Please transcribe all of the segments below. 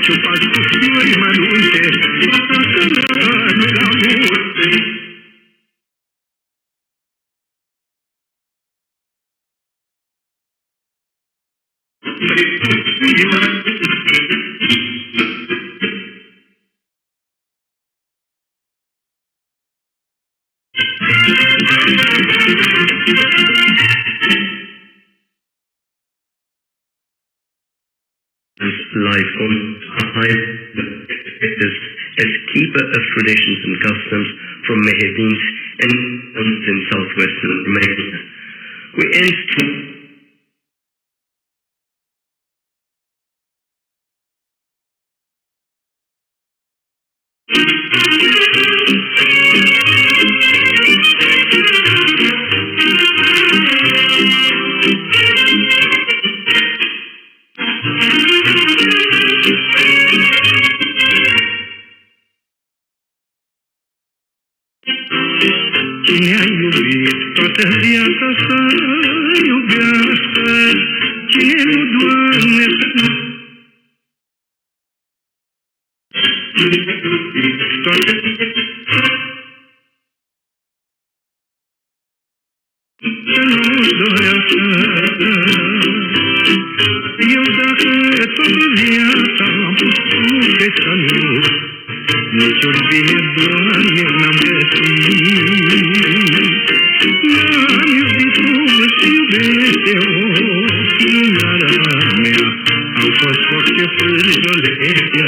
ciupați cu fiori mărunte, cărăne la munte. Life on high as keeper of traditions and customs from Mehedinsk and in southwestern Romania. We end to Cine a iubit toată viața să iubească, cine nu, Doamne, toată să nu dorească. Eu dacă toată viața am putut pe să nici-o bine, Doamne, n-am găsit. N-am iubit cum se iubește o ființara mea, au fost orice pârjolește.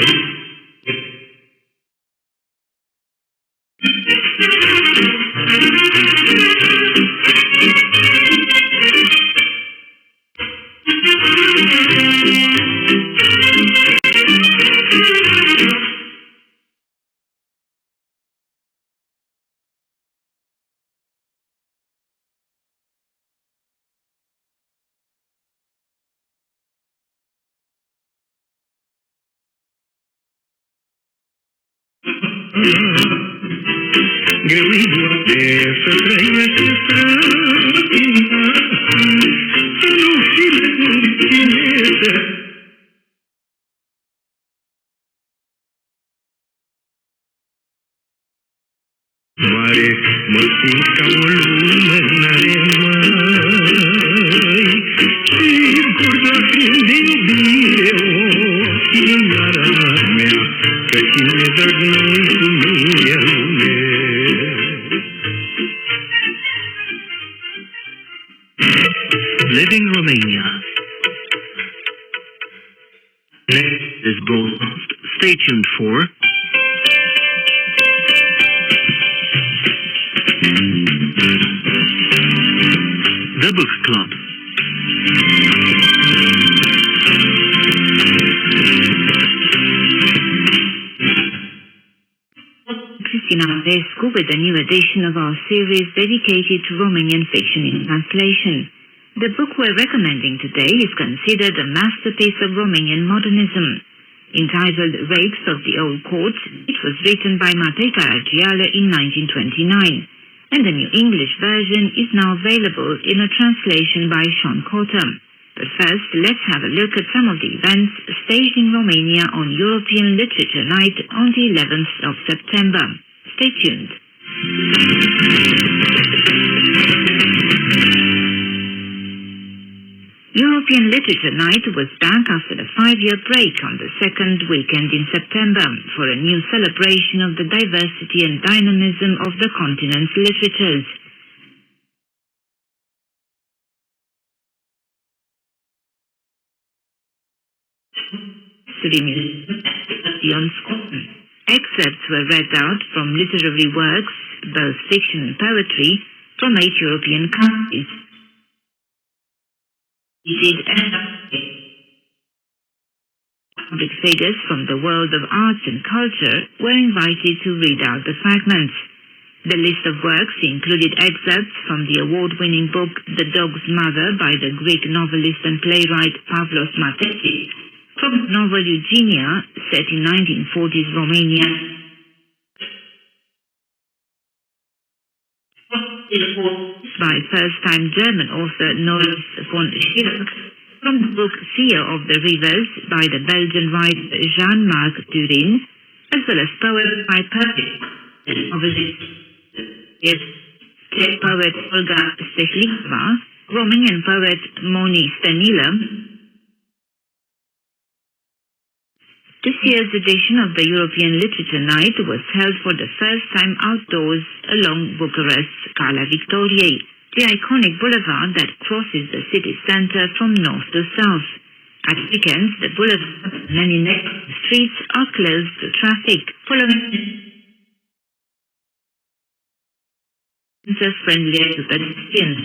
Greu-i să trăiești străină, să nu fii lăginetă. Mare mă simt ca o lumânare, măi, și gurda fiind de iubire, o ființara mea, că cine drag nu-i cu mine lume. Living Romania. Next is broadcast. Stay tuned for The Book Club. With a new edition of our series dedicated to Romanian fiction in translation. The book we're recommending today is considered a masterpiece of Romanian modernism. Entitled Rapes of the Old Court, it was written by Matei Caragiale in 1929, and the new English version is now available in a translation by Sean Cotter. But first, let's have a look at some of the events staged in Romania on European Literature Night on the 11th of September. Stay tuned. European Literature Night was back after a 5-year break on the second weekend in September for a new celebration of the diversity and dynamism of the continent's literatures. Excerpts were read out from literary works, both fiction and poetry, from 8 European countries. Public figures from the world of arts and culture were invited to read out the fragments. The list of works included excerpts from the award-winning book The Dog's Mother by the Greek novelist and playwright Pavlos Mateti, from the novel Eugenia, set in 1940s Romania, by first-time German author Norris von Schirach, From the book Fear of the Rivers by the Belgian writer Jean-Marc Turin, as well as poems by novelist poet Olga Stechlikova, Romanian poet Moni Stanilă. This year's edition of the European Literature Night was held for the first time outdoors along Bucharest's Calea Victoriei, the iconic boulevard that crosses the city centre from north to south. At weekends, the boulevard and many next streets are closed to traffic, following friendly to pedestrians.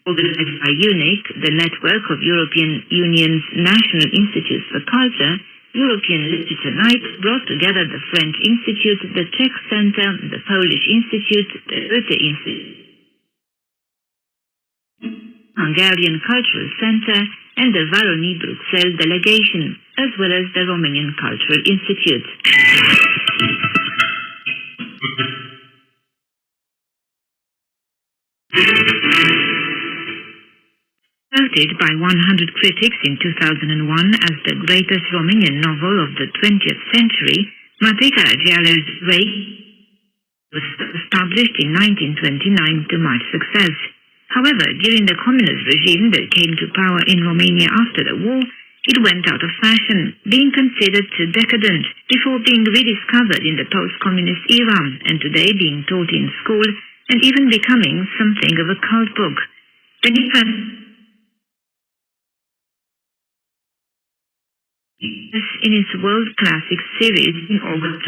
Organized by UNIC, the network of European Union's National Institutes for Culture, European Literature Night brought together the French Institute, the Czech Center, the Polish Institute, the Goethe Institute, Hungarian Cultural Center, and the Wallonie-Bruxelles delegation, as well as the Romanian Cultural Institute. Voted by 100 critics in 2001 as the greatest Romanian novel of the 20th century, Matei Caragiale's Ray was published in 1929 to much success. However, during the communist regime that came to power in Romania after the war, it went out of fashion, being considered too decadent, before being rediscovered in the post-communist era, and today being taught in school and even becoming something of a cult book. The new in its World Classics series in August.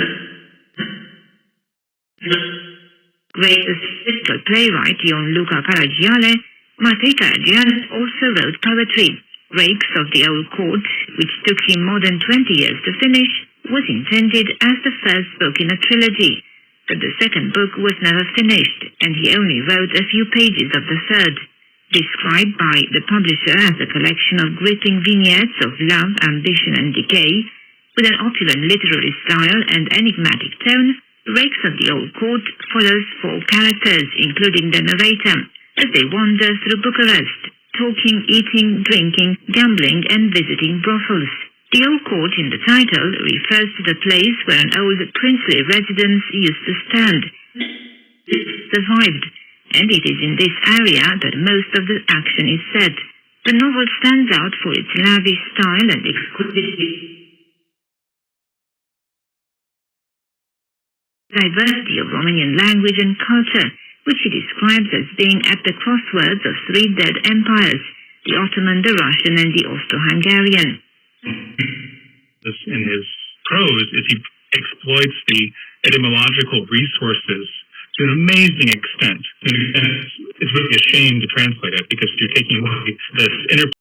Greatest critical playwright Luca Caragiale, Matei Caragiale also wrote poetry. Rakes of the Old Court, which took him more than 20 years to finish, was intended as the first book in a trilogy, but the second book was never finished, and he only wrote a few pages of the third. Described by the publisher as a collection of gripping vignettes of love, ambition, and decay, with an opulent literary style and enigmatic tone, Rakes of the Old Court follows 4 characters, including the narrator, as they wander through Bucharest, talking, eating, drinking, gambling, and visiting brothels. The Old Court in the title refers to the place where an old princely residence used to stand. It survived, and it is in this area that most of the action is set. The novel stands out for its lavish style and exquisite diversity of Romanian language and culture, which he describes as being at the crossroads of 3 dead empires, the Ottoman, the Russian, and the Austro-Hungarian. In his prose is he exploits the etymological resources to an amazing extent. It's really a shame to translate it because you're taking away this